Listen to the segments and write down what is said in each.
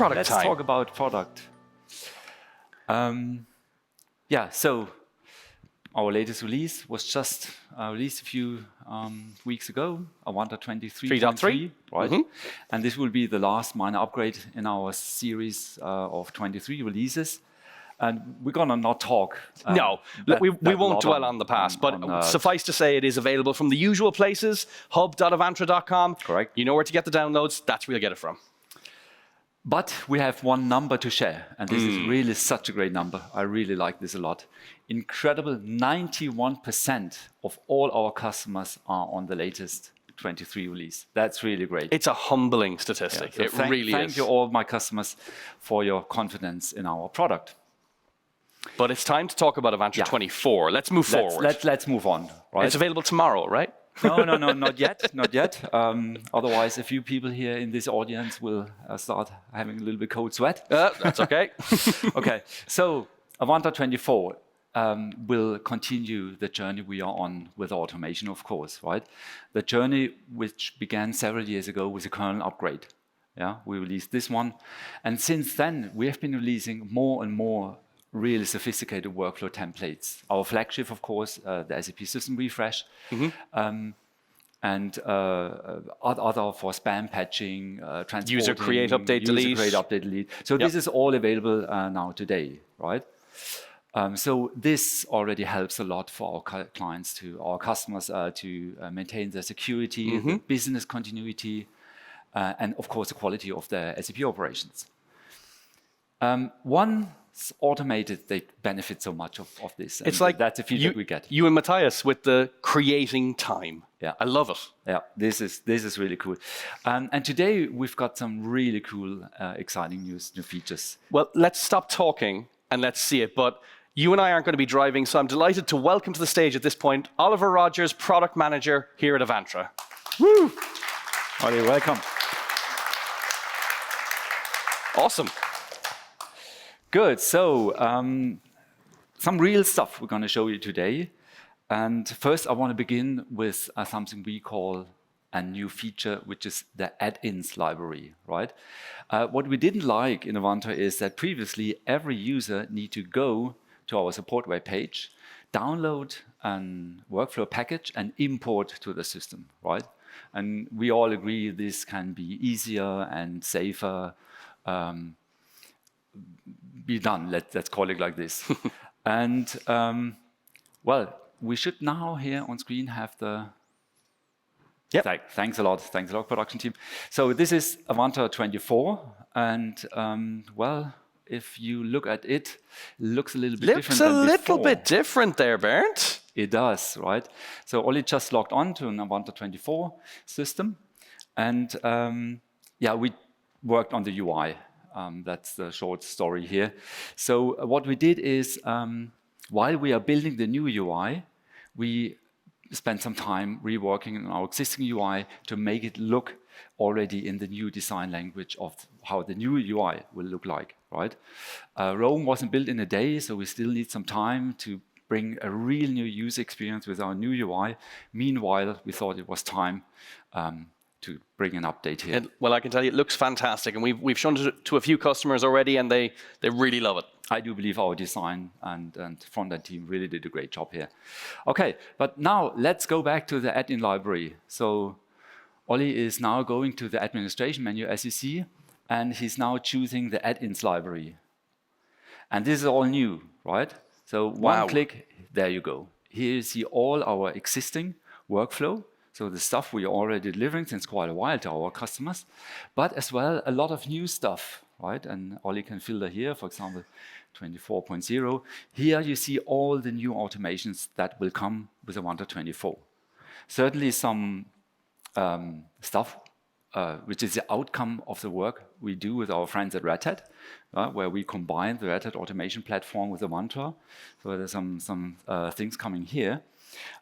product Let's time. talk about product. Yeah, so our latest release was just released a few weeks ago, Avantra 23.3, right? And this will be the last minor upgrade in our series of 23 releases. And we're gonna not talk. No, we won't dwell on the past, but suffice to say it is available from the usual places, hub.avantra.com. Correct. You know where to get the downloads, that's where you'll get it from. But we have one number to share, and this is really such a great number. I really like this a lot. Incredible 91% of all our customers are on the latest 23 release. That's really great. It's a humbling statistic. Yeah, so it really is. Thank you all my customers for your confidence in our product. But it's time to talk about Avantra 24. Let's move forward. Let's move on. Right? It's available tomorrow, right? No, not yet, not yet. Otherwise, a few people here in this audience will start having a little bit cold sweat. That's okay. Okay, so Avantra 24 will continue the journey we are on with automation, of course, right? The journey which began several years ago with a kernel upgrade. Yeah, we released this one, and since then we have been releasing more and more really sophisticated workflow templates. Our flagship, of course, the SAP System Refresh, and other for spam patching, transporting, user create, update, delete. User create, update, delete. So this is all available now today, right? So this already helps a lot for our clients, our customers to maintain their security, the business continuity, and of course the quality of their SAP operations. Once automated, they benefit so much of this. It's like that's the feedback we get. You and Matthias with the creating time. Yeah, I love it. Yeah, this is really cool. And today we've got some really cool, exciting new features. Well, let's stop talking and let's see it. But you and I aren't going to be driving, so I'm delighted to welcome to the stage at this point Oliver Rogers, product manager here at Avantra. Woo! Ollie, welcome. Awesome. Good. So some real stuff we're going to show you today. And first, I want to begin with something we call a new feature, which is the add-ins library, right? What we didn't like in Avantra is that previously every user need to go to our support web page, download a workflow package, and import to the system, right? And we all agree this can be easier and safer. Be done, let's call it like this. And well, we should now here on screen have the thanks a lot production team. So this is Avantra 24, and well, if you look at it, it looks a little bit different than before. Looks a little bit different there, Bernd. It does, right? So Ollie just logged on to an Avantra 24 system, and yeah, we worked on the UI. That's the short story here. So what we did is, while we are building the new UI, we spent some time reworking on our existing UI to make it look already in the new design language of how the new UI will look like, right? Rome wasn't built in a day, so we still need some time to bring a real new user experience with our new UI. Meanwhile, we thought it was time to bring an update here. Well, I can tell you it looks fantastic, and we've shown it to a few customers already, and they really love it. I do believe our design and front-end team really did a great job here. Okay, but now let's go back to the add-in library. So Ollie is now going to the administration menu, as you see, and he's now choosing the add-ins library. And this is all new, right? So one click, there you go. Here you see all our existing workflow. So the stuff we are already delivering since quite a while to our customers, but as well a lot of new stuff, right? And Ollie can filter here, for example, 24.0. Here you see all the new automations that will come with Avantra 24. Certainly some stuff which is the outcome of the work we do with our friends at Red Hat, where we combine the Red Hat automation platform with Avantra. So there's some things coming here.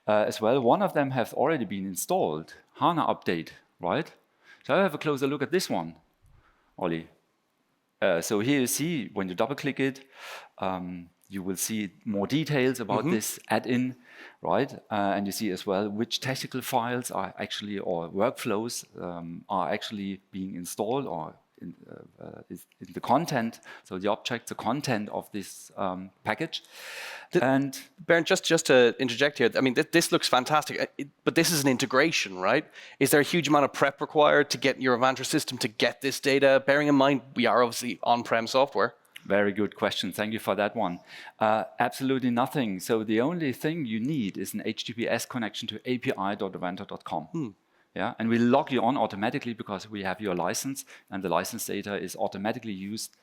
As well, one of them has already been installed, HANA update, right? So I have a closer look at this one, Ollie. So here you see, when you double-click it, you will see more details about this add-in, right? And you see as well which technical files are actually, or workflows are actually being installed or is in the content, so the object, the content of this package. And Bernd, just to interject here, I mean, this looks fantastic, but this is an integration, right? Is there a huge amount of prep required to get your Avantra system to get this data? Bearing in mind, we are obviously on-prem software. Very good question. Thank you for that one. Absolutely nothing. So the only thing you need is an HTTPS connection to api.avantra.com. Yeah, and we log you on automatically because we have your license, and the license data is automatically used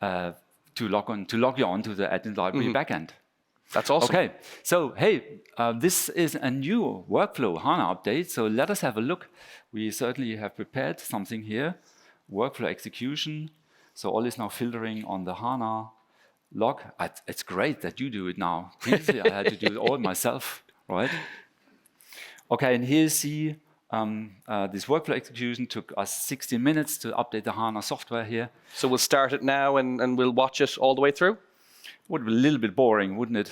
to log you on to the admin library backend. That's awesome. Okay, so hey, this is a new workflow HANA update. So let us have a look. We certainly have prepared something here. Workflow execution. So all is now filtering on the HANA log. It's great that you do it now. Previously, I had to do it all myself, right? Okay, and here you see this workflow execution took us 16 minutes to update the HANA software here. So we'll start it now and we'll watch it all the way through? Would be a little bit boring, wouldn't it?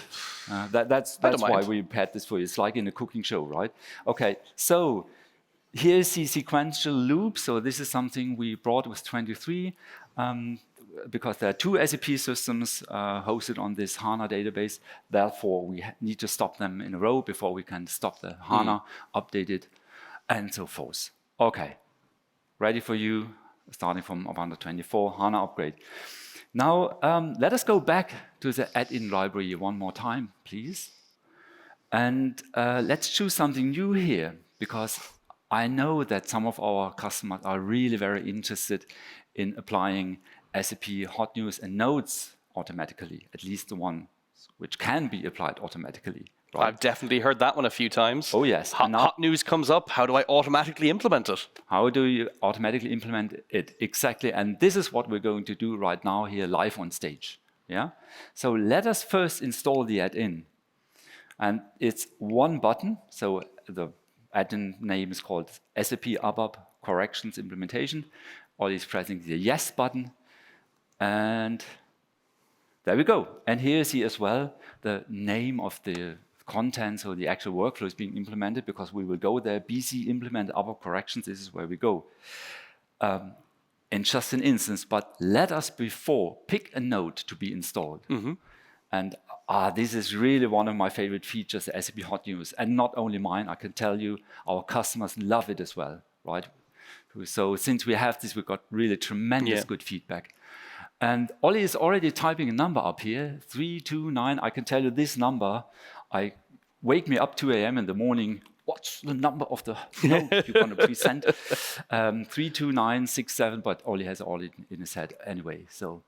That's why we prepared this for you. It's like in a cooking show, right? Okay, so here's the sequential loop. So this is something we brought with 23 because there are two SAP systems hosted on this HANA database. Therefore, we need to stop them in a row before we can stop the HANA, update it, and so forth. Okay, ready for you, starting from Avantra 24, HANA upgrade. Now, let us go back to the add-in library one more time, please. And let's choose something new here, because I know that some of our customers are really very interested in applying SAP Hot News and Notes automatically, at least the one which can be applied automatically. Right? I've definitely heard that one a few times. Oh, yes. Hot news comes up. How do I automatically implement it? How do you automatically implement it? Exactly. And this is what we're going to do right now here live on stage. Yeah. So let us first install the add-in. And it's one button. So the add-in name is called SAP ABAP Corrections Implementation. Ollie's pressing the yes button. And there we go. And here you see as well the name of the content, so the actual workflow is being implemented, because we will go there, BC implement ABAP corrections, this is where we go. In just an instance, but let us before pick a node to be installed. And this is really one of my favorite features, the SAP Hot News. And not only mine, I can tell you, our customers love it as well, right? So since we have this, we've got really tremendous good feedback. And Ollie is already typing a number up here, 329. I can tell you this number, I wake me up 2 a.m. in the morning, what's the number of the node you're going to present? 32967, but Ollie has all in his head anyway, so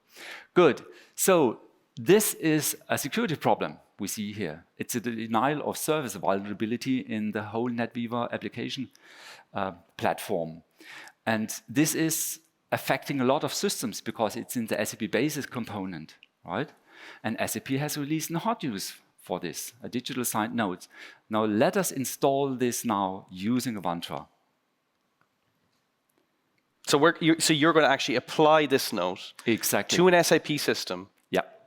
good. So this is a security problem we see here. It's a denial of service vulnerability in the whole NetWeaver application platform. And this is affecting a lot of systems because it's in the SAP Basis component, right? And SAP has released a Hot News for this, a digital signed notes. Now let us install this now using Avantra. So you're going to actually apply this note to an SAP system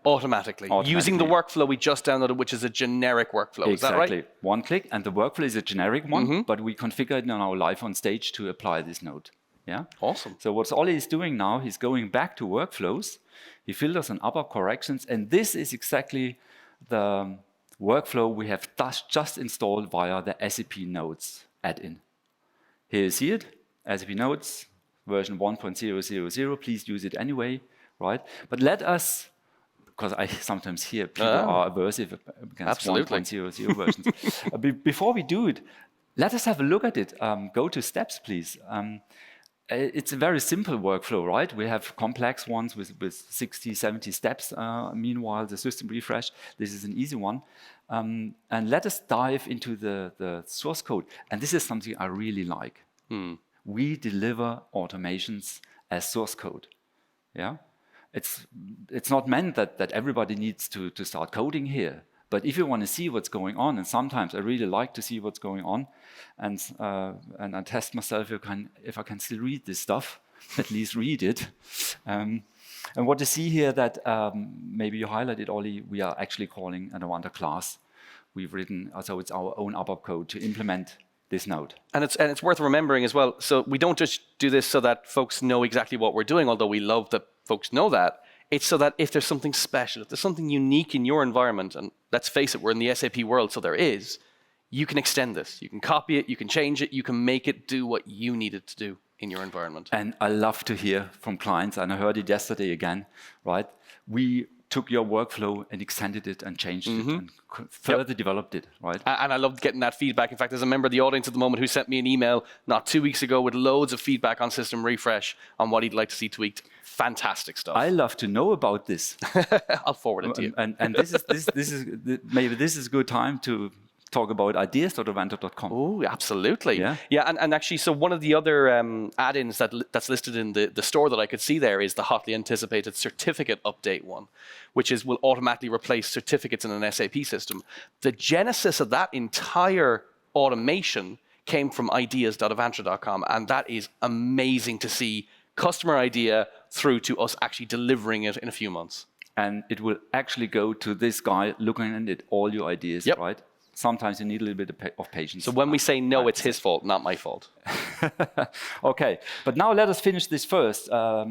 automatically, using the workflow we just downloaded, which is a generic workflow. Is that right? One click, and the workflow is a generic one, but we configured it now live on stage to apply this node. Yeah. Awesome. So what Ollie is doing now, he's going back to workflows. He filters on ABAP corrections, and this is exactly the workflow we have just installed via the SAP Notes add-in. Here you see it, SAP Notes, version 1.000. Please use it anyway, right? But let us, because I sometimes hear people are aversive against 1.00 versions. Before we do it, let us have a look at it. Go to steps, please. It's a very simple workflow, right? We have complex ones with 60, 70 steps. Meanwhile, the system refresh, this is an easy one. And let us dive into the source code. And this is something I really like. We deliver automations as source code. Yeah, it's not meant that everybody needs to start coding here. But if you want to see what's going on, and sometimes I really like to see what's going on, and I test myself if I can still read this stuff, at least read it. And what you see here that maybe you highlighted, Ollie, we are actually calling an Avantra class. We've written, so it's our own ABAP code to implement this node. And it's worth remembering as well. So we don't just do this so that folks know exactly what we're doing, although we love that folks know that. It's so that if there's something special, if there's something unique in your environment, and let's face it, we're in the SAP world, so there is, you can extend this. You can copy it, you can change it, you can make it do what you need it to do in your environment. And I love to hear from clients, and I heard it yesterday again, right? We took your workflow and extended it and changed it and further developed it, right? And I loved getting that feedback. In fact, there's a member of the audience at the moment who sent me an email not 2 weeks ago with loads of feedback on System Refresh on what he'd like to see tweaked. Fantastic stuff. I love to know about this. I'll forward it to you. And maybe this is a good time to talk about ideas.avantra.com. Oh, absolutely. Yeah. And actually, so one of the other add-ins that's listed in the store that I could see there is the hotly anticipated certificate update one, which will automatically replace certificates in an SAP system. The genesis of that entire automation came from ideas.avantra.com, and that is amazing to see customer idea through to us actually delivering it in a few months. And it will actually go to this guy looking at all your ideas, right? Sometimes you need a little bit of patience. So when we say no, it's his fault, not my fault. Okay, but now let us finish this first. Let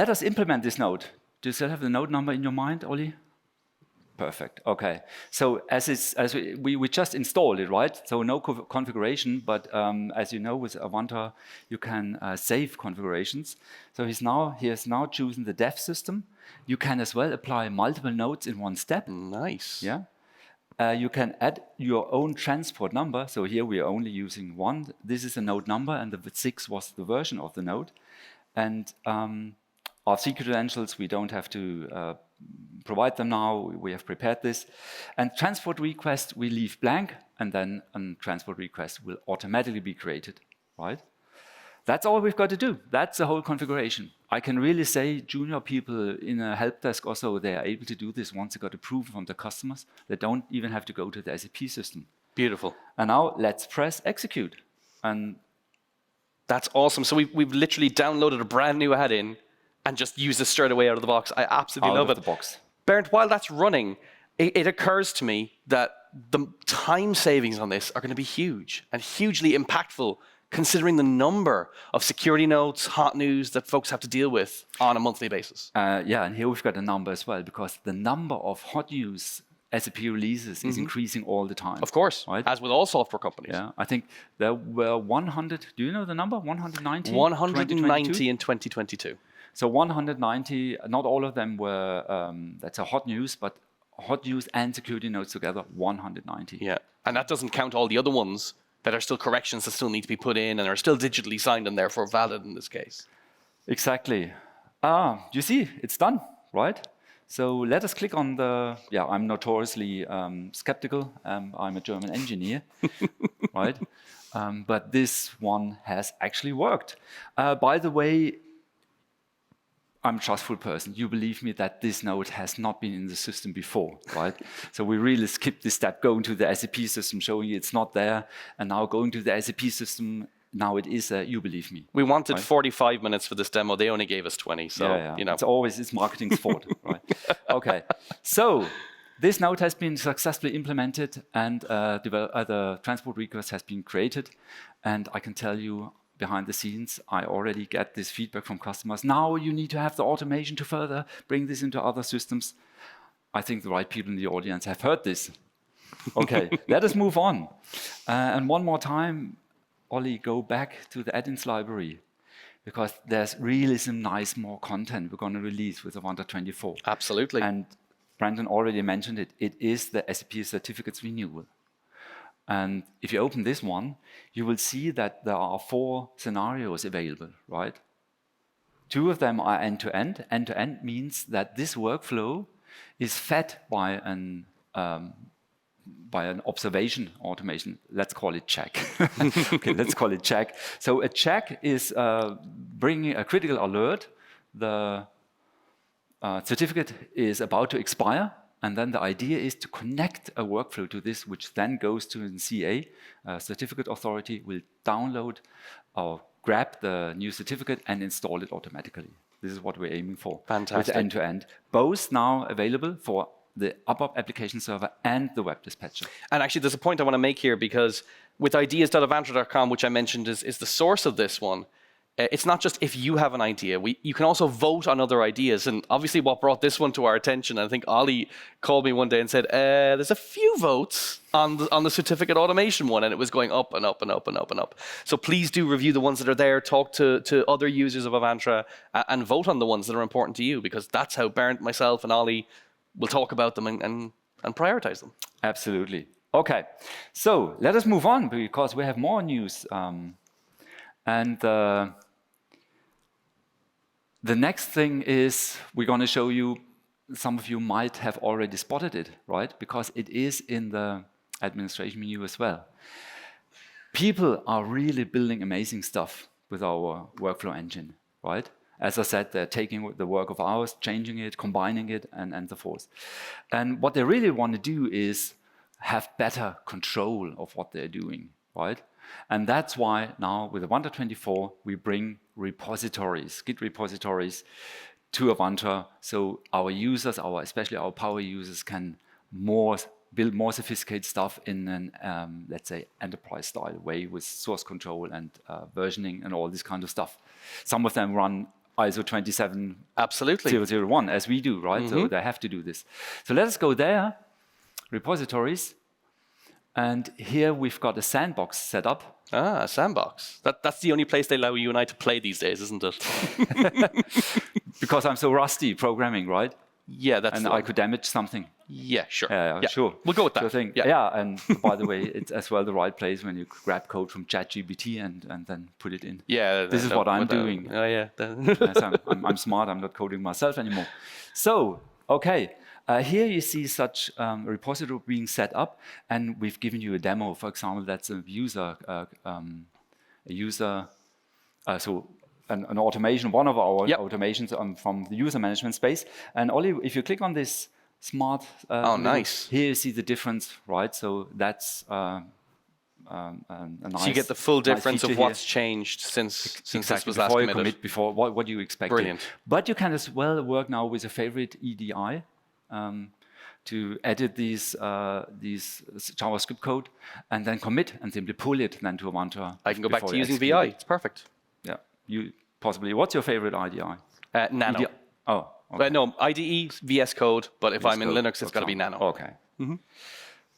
us implement this node. Do you still have the node number in your mind, Oli? Perfect. Okay. So we just installed it, right? So no configuration, but as you know, with Avantra, you can save configurations. So he has now chosen the dev system. You can as well apply multiple nodes in one step. Nice. Yeah. You can add your own transport number. So here we are only using one. This is a node number, and the 6 was the version of the node. And our secret credentials, we don't have to provide them now. We have prepared this. And transport request, we leave blank, and then a transport request will automatically be created, right? That's all we've got to do. That's the whole configuration. I can really say junior people in a help desk also, they are able to do this once they got approval from the customers. They don't even have to go to the SAP system. Beautiful. And now let's press execute. And that's awesome. So we've literally downloaded a brand new add-in and just used it straight away out of the box. I absolutely love it. Out of the box. Bernd, while that's running, it occurs to me that the time savings on this are going to be huge and hugely impactful, considering the number of security notes, hot news that folks have to deal with on a monthly basis. Yeah, and here we've got a number as well, because the number of hot news SAP releases is increasing all the time. Of course, right? As with all software companies. Yeah, I think there were 100, do you know the number? 190? 190 in 2022. So 190, not all of them were, that's a hot news, but hot news and security notes together, 190. Yeah, and that doesn't count all the other ones that are still corrections that still need to be put in and are still digitally signed and therefore valid in this case. Exactly. You see, it's done, right? So let us click on the, I'm notoriously skeptical. I'm a German engineer, right? But this one has actually worked. By the way, I'm a trustful person. You believe me that this node has not been in the system before, right? So we really skipped this step, going to the SAP system, showing you it's not there, and now going to the SAP system, now it is there, you believe me. We wanted 45 minutes for this demo. They only gave us 20, so, you know. It's marketing's fault, right? Okay, so this node has been successfully implemented, and the transport request has been created, and I can tell you, behind the scenes, I already get this feedback from customers. Now you need to have the automation to further bring this into other systems. I think the right people in the audience have heard this. Okay, let us move on. And one more time, Ollie, go back to the add-ins library, because there's really some nice more content we're going to release with Avantra 24. Absolutely. And Brandon already mentioned it. It is the SAP certificates renewal. And if you open this one, you will see that there are 4 scenarios available, right? 2 of them are end-to-end. End-to-end means that this workflow is fed by an observation automation. Let's call it check. Okay, let's call it check. So a check is bringing a critical alert. The certificate is about to expire. And then the idea is to connect a workflow to this, which then goes to the CA. Certificate authority will download or grab the new certificate and install it automatically. This is what we're aiming for. Fantastic. With end-to-end. Both now available for the ABAP application server and the web dispatcher. And actually, there's a point I want to make here, because with ideas.avantra.com, which I mentioned is the source of this one, it's not just if you have an idea. You can also vote on other ideas. And obviously what brought this one to our attention, I think Ollie called me one day and said, there's a few votes on the certificate automation one, and it was going up and up and up and up and up. So please do review the ones that are there, talk to other users of Avantra, and vote on the ones that are important to you, because that's how Bernd, myself, and Ollie will talk about them and prioritize them. Absolutely. Okay, so let us move on, because we have more news. The next thing is we're going to show you, some of you might have already spotted it, right? Because it is in the administration menu as well. People are really building amazing stuff with our workflow engine, right? As I said, they're taking the work of ours, changing it, combining it, and so forth. And what they really want to do is have better control of what they're doing, right? And that's why now with Avantra 24, we bring repositories, Git repositories to Avantra, so our users, especially our power users, can build more sophisticated stuff in an, let's say, enterprise-style way with source control and versioning and all this kind of stuff. Some of them run ISO 27001, as we do, right? So they have to do this. So let us go there, repositories. And here we've got a sandbox set up. Ah, a sandbox. That's the only place they allow you and I to play these days, isn't it? Because I'm so rusty programming, right? Yeah, that's and I could damage something. Yeah, sure. Yeah, sure. We'll go with that. Sure thing. Yeah, and by the way, it's as well the right place when you grab code from ChatGPT and then put it in. Yeah, this is what I'm doing. Oh, yeah. So I'm smart. I'm not coding myself anymore. So, okay. Here you see such a repository being set up, and we've given you a demo. For example, that's a user, so an automation, one of our automations from the user management space. And Ollie, if you click on this smart, nice. Here you see the difference, right? So that's a nice. So you get the full difference of what's changed since this was last committed. Before what you expected. Brilliant. But you can as well work now with a favorite EDI. To edit these JavaScript code and then commit and simply pull it then to Avantra. I can go back to using VI. It's perfect. Yeah, you possibly. What's your favorite IDE? Nano. EDI? Oh, okay. No, IDE, VS Code, but if I'm in Linux, it's got to be Nano. Okay.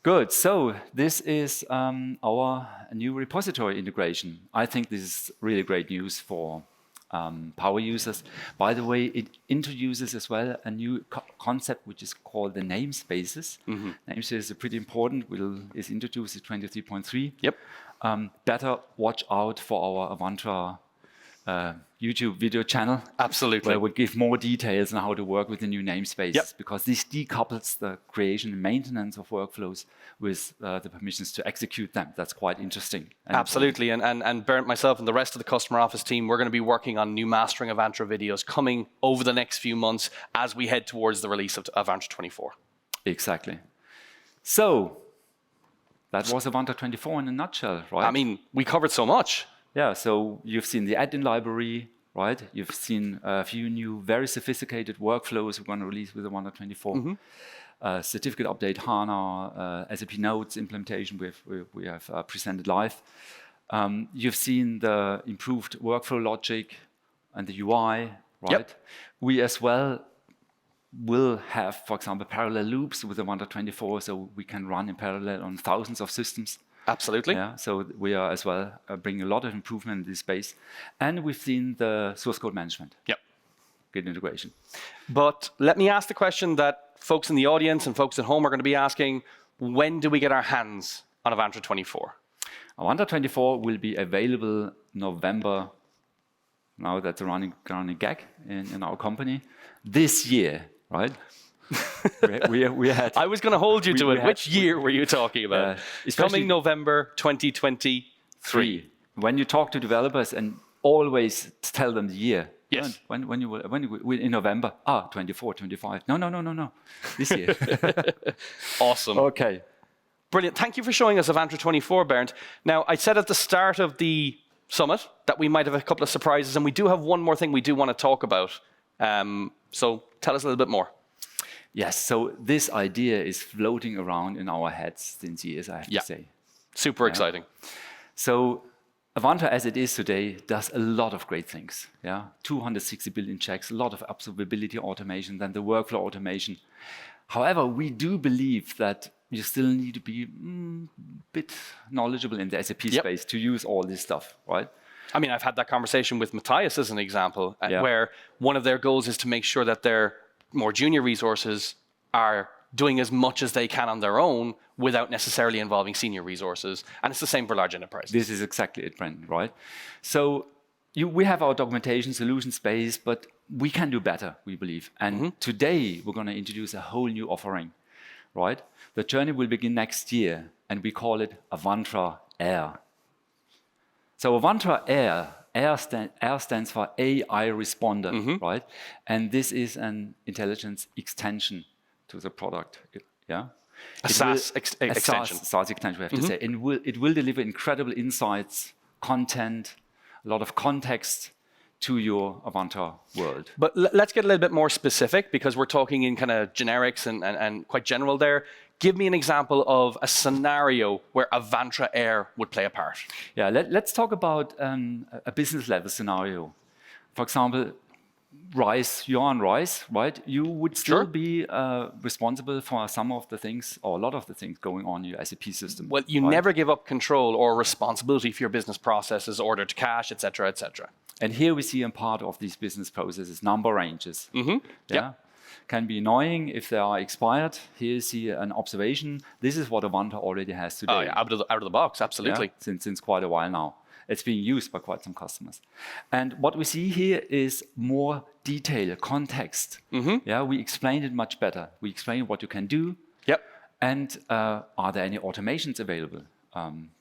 Good. So this is our new repository integration. I think this is really great news for power users. By the way, it introduces as well a new concept which is called the namespaces. Namespaces are pretty important. Is introduced in 23.3. Yep. Better watch out for our Avantra YouTube video channel. Absolutely. Where we give more details on how to work with the new namespaces. Yep. Because this decouples the creation and maintenance of workflows with the permissions to execute them. That's quite interesting. Absolutely. And Bernd, myself, and the rest of the customer office team, we're going to be working on new mastering Avantra videos coming over the next few months as we head towards the release of Avantra 24. Exactly. So that was Avantra 24 in a nutshell, right? I mean, we covered so much. Yeah, so you've seen the add-in library, right? You've seen a few new, very sophisticated workflows we're going to release with Avantra 24. Certificate update, HANA, SAP Notes implementation we have presented live. You've seen the improved workflow logic and the UI, right? Yep. We as well will have, for example, parallel loops with Avantra 24, so we can run in parallel on thousands of systems. Absolutely. Yeah, so we are as well bringing a lot of improvement in this space. And we've seen the source code management. Yep. Good integration. But let me ask the question that folks in the audience and folks at home are going to be asking, when do we get our hands on Avantra 24? Avantra 24 will be available November. Now that's a running gag in our company. This year, right? we had. I was going to hold you to it. Which year were you talking about? It's coming November 2023. When you talk to developers and always tell them the year. Yes. When you will in November? 24, 25. No. This year. Awesome. Okay. Brilliant. Thank you for showing us Avantra 24, Bernd. Now, I said at the start of the summit that we might have a couple of surprises, and we do have one more thing we do want to talk about. So tell us a little bit more. Yes, so this idea is floating around in our heads since years, I have to say. Super exciting. So Avantra, as it is today, does a lot of great things. 260 billion checks, a lot of observability automation, then the workflow automation. However, we do believe that you still need to be a bit knowledgeable in the SAP space to use all this stuff, right? I mean, I've had that conversation with Matthias as an example, where one of their goals is to make sure that their more junior resources are doing as much as they can on their own without necessarily involving senior resources. And it's the same for large enterprises. This is exactly it, Brendan, right? So we have our documentation solution space, but we can do better, we believe. And today, we're going to introduce a whole new offering, right? The journey will begin next year, and we call it Avantra AIR. So Avantra AIR, AIR stands for AI Responder, right? And this is an intelligence extension to the product, A SaaS extension. SaaS extension, we have to say. It will deliver incredible insights, content, a lot of context to your Avantra world. But let's get a little bit more specific, because we're talking in kind of generics and quite general there. Give me an example of a scenario where Avantra AIR would play a part. Yeah, let's talk about a business level scenario. For example, RISE, you're on RISE, right? You would still be responsible for some of the things, or a lot of the things going on in your SAP system. Well, you never give up control or responsibility for your business processes, order to cash, et cetera, et cetera. And here we see a part of these business processes, number ranges. Can be annoying if they are expired. Here you see an observation. This is what Avantra already has today. Oh yeah, out of the box, absolutely. Since quite a while now. It's being used by quite some customers. And what we see here is more detail, context. We explained it much better. We explained what you can do. And are there any automations available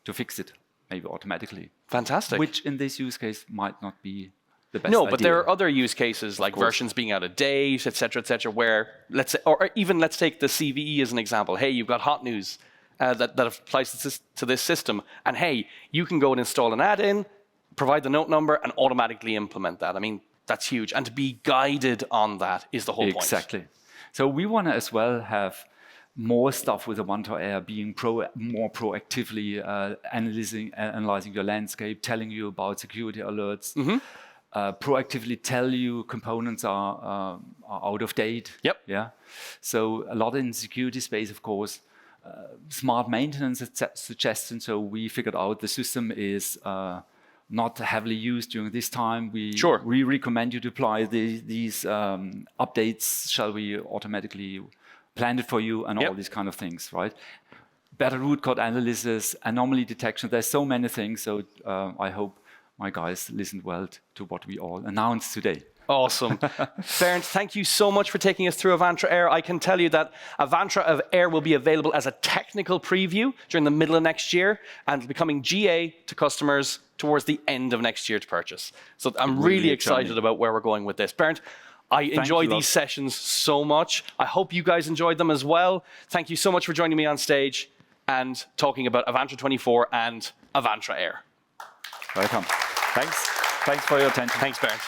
to fix it, maybe automatically? Fantastic. Which in this use case might not be the best No, but idea. there are other use cases like versions being out of date, et cetera, where let's say, or even let's take the CVE as an example. Hey, you've got hot news that applies to this system, and hey, you can go and install an add-in, provide the note number, and automatically implement that. I mean, that's huge, and to be guided on that is the whole point. Exactly. So we want to as well have more stuff with Avantra AIR being more proactively analyzing your landscape, telling you about security alerts. Proactively tell you components are out of date. So a lot in security space, of course. Smart maintenance suggestion. So we figured out the system is not heavily used during this time. We recommend you to apply these updates. Shall we automatically plan it for you and all these kind of things, right? Better root cause analysis, anomaly detection. There's so many things. So I hope my guys listened well to what we all announced today. Awesome. Bernd, thank you so much for taking us through Avantra AIR. I can tell you that Avantra AIR will be available as a technical preview during the middle of next year and becoming GA to customers towards the end of next year to purchase. So I'm really excited about where we're going with this. Bernd, I enjoy these sessions so much. I hope you guys enjoyed them as well. Thank you so much for joining me on stage and talking about Avantra 24 and Avantra AIR. Welcome. Thanks for your attention. Thanks, Bernd.